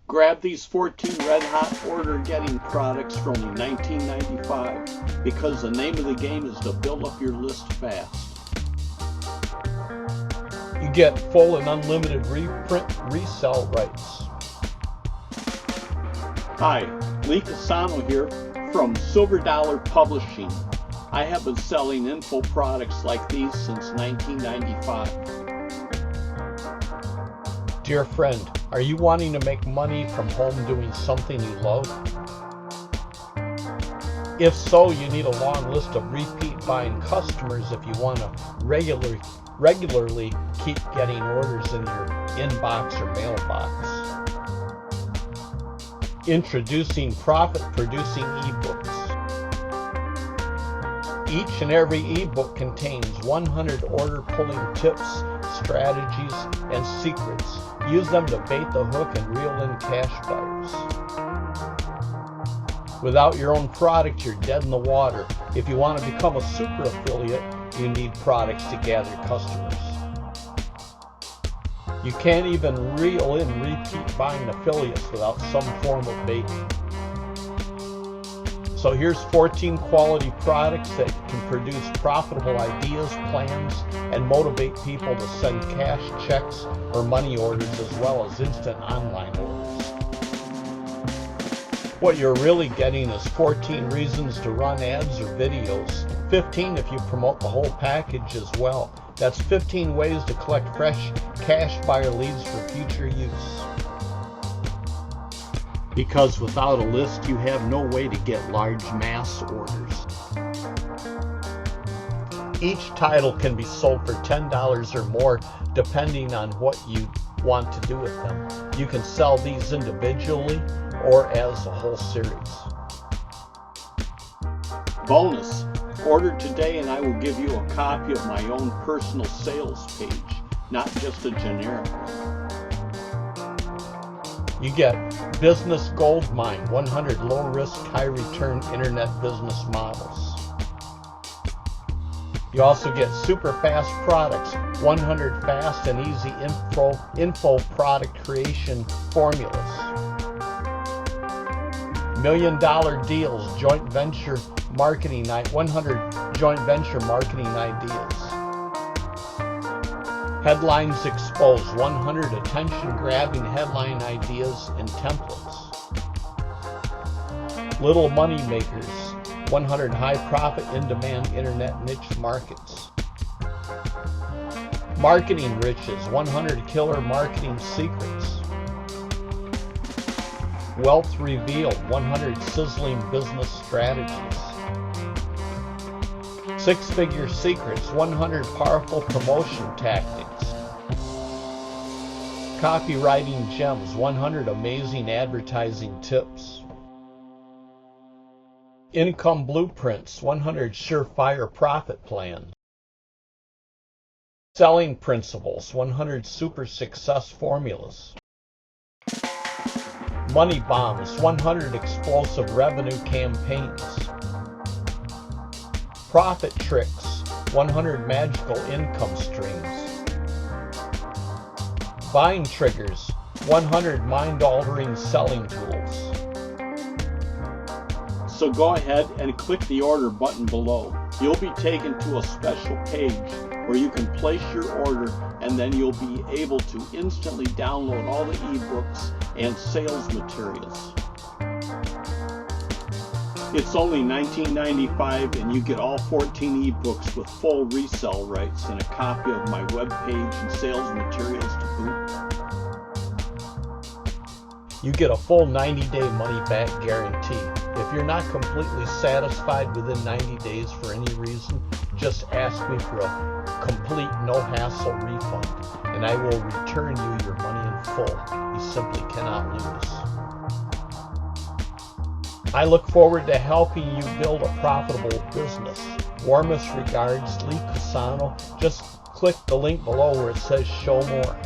Grab these 14 red-hot order-getting products for only $19.95 because the name of the game is to build up your list fast. You get full and unlimited reprint resell rights. Hi, Lee Casano here from Silver Dollar Publishing. I have been selling info products like these since 1995. Dear friend, are you wanting to make money from home doing something you love? If so, you need a long list of repeat buying customers if you want to regularly keep getting orders in your inbox or mailbox. Introducing profit-producing eBooks. Each and every ebook contains 100 order-pulling tips, strategies, and secrets. Use them to bait the hook and reel in cash buyers. Without your own product, you're dead in the water. If you want to become a super affiliate, you need products to gather customers. You can't even reel in repeat buying affiliates without some form of baiting. So here's 14 quality products that can produce profitable ideas, plans, and motivate people to send cash, checks, or money orders as well as instant online orders. What you're really getting is 14 reasons to run ads or videos, 15 if you promote the whole package as well. That's 15 ways to collect fresh cash buyer leads for future use. Because without a list, you have no way to get large mass orders. Each title can be sold for $10 or more depending on what you want to do with them. You can sell these individually or as a whole series. Bonus! Order today and I will give you a copy of my own personal sales page, not just a generic one. You get Business Gold Mine, 100 low-risk, high-return internet business models. You also get Super Fast Products, 100 fast and easy info product creation formulas. $1 Million Deals, joint venture marketing night, 100 joint venture marketing ideas. Headlines Exposed, 100 attention-grabbing headline ideas and templates. Little Money Makers, 100 high-profit, in-demand internet niche markets. Marketing Riches, 100 killer marketing secrets. Wealth Revealed, 100 sizzling business strategies. Six-Figure Secrets, 100 powerful promotion tactics. Copywriting Gems, 100 amazing advertising tips. Income Blueprints, 100 surefire profit plans. Selling Principles, 100 super success formulas. Money Bombs, 100 explosive revenue campaigns. Profit Tricks, 100 magical income streams. Buying Triggers, 100 mind-altering selling tools. So go ahead and click the order button below. You'll be taken to a special page where you can place your order, and then you'll be able to instantly download all the ebooks and sales materials. It's only $19.95 and you get all 14 ebooks with full resell rights and a copy of my webpage and sales materials to boot. You get a full 90-day money-back guarantee. If you're not completely satisfied within 90 days for any reason, just ask me for a complete no-hassle refund, and I will return you your money in full. You simply cannot lose. I look forward to helping you build a profitable business. Warmest regards, Lee Casano. Just click the link below where it says Show More.